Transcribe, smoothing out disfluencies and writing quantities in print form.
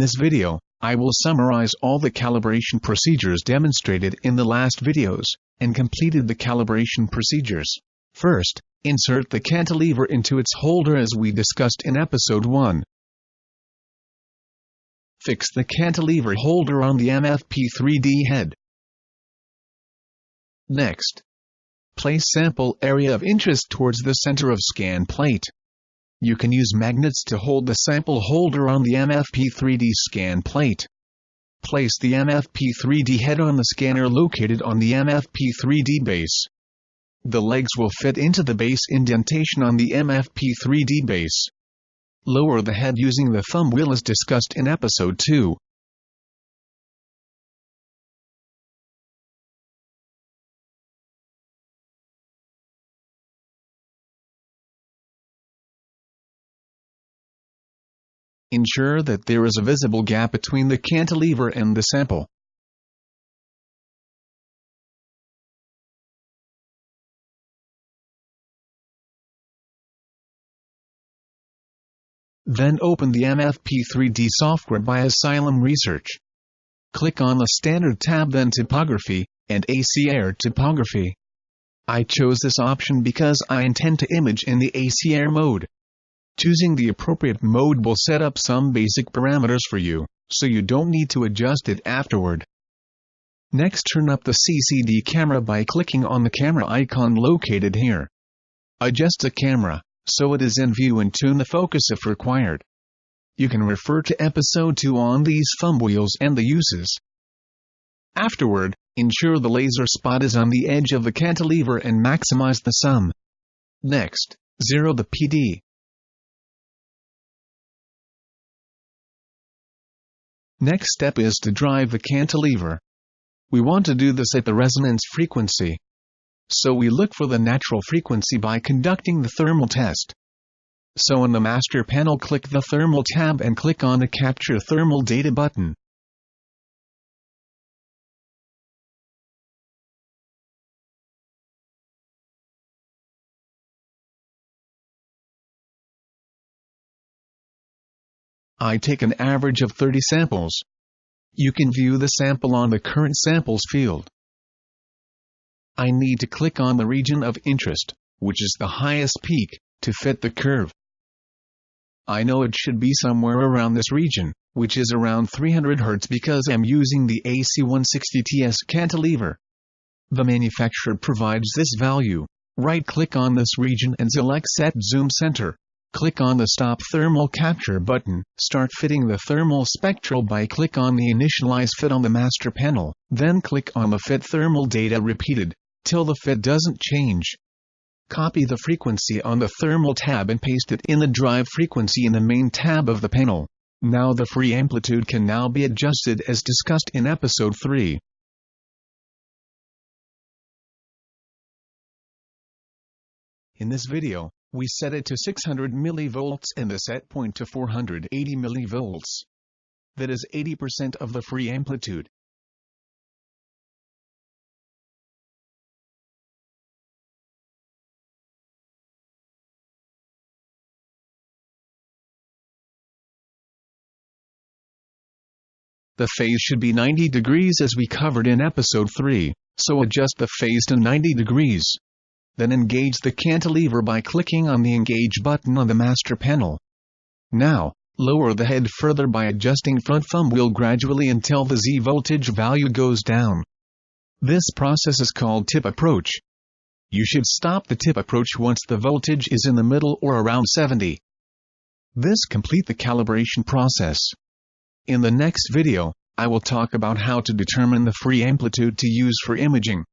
this video, I will summarize all the calibration procedures demonstrated in the last videos, and completed the calibration procedures. First, insert the cantilever into its holder as we discussed in episode 1. Fix the cantilever holder on the MFP 3D head. Next, place sample area of interest towards the center of scan plate. You can use magnets to hold the sample holder on the MFP 3D scan plate. Place the MFP 3D head on the scanner located on the MFP 3D base. The legs will fit into the base indentation on the MFP 3D base. Lower the head using the thumb wheel as discussed in episode 2. Ensure that there is a visible gap between the cantilever and the sample. Then open the MFP 3D software by Asylum Research. Click on the Standard tab, then Typography, and ACR Typography. I chose this option because I intend to image in the ACR mode. Choosing the appropriate mode will set up some basic parameters for you, so you don't need to adjust it afterward. Next, turn up the CCD camera by clicking on the camera icon located here. Adjust the camera so it is in view and tune the focus if required. You can refer to episode 2 on these thumb wheels and the uses. Afterward, ensure the laser spot is on the edge of the cantilever and maximize the sum. Next, zero the PD. Next step is to drive the cantilever. We want to do this at the resonance frequency. So we look for the natural frequency by conducting the thermal test. So in the master panel, click the thermal tab and click on the Capture Thermal Data button. I take an average of 30 samples. You can view the sample on the Current Samples field. I need to click on the region of interest, which is the highest peak, to fit the curve. I know it should be somewhere around this region, which is around 300 Hz because I'm using the AC160TS cantilever. The manufacturer provides this value. Right-click on this region and select Set Zoom Center. Click on the Stop Thermal Capture button. Start fitting the thermal spectral by click on the Initialize Fit on the master panel, then click on the Fit Thermal Data repeated, till the fit doesn't change. Copy the frequency on the Thermal tab and paste it in the Drive frequency in the main tab of the panel. Now the free amplitude can now be adjusted as discussed in episode 3. In this video, we set it to 600 mV and the set point to 480 mV. That is 80% of the free amplitude. The phase should be 90 degrees as we covered in episode 3, so adjust the phase to 90 degrees. Then engage the cantilever by clicking on the Engage button on the master panel. Now, lower the head further by adjusting front thumb wheel gradually until the Z voltage value goes down. This process is called tip approach. You should stop the tip approach once the voltage is in the middle or around 70. This completes the calibration process. In the next video, I will talk about how to determine the free amplitude to use for imaging.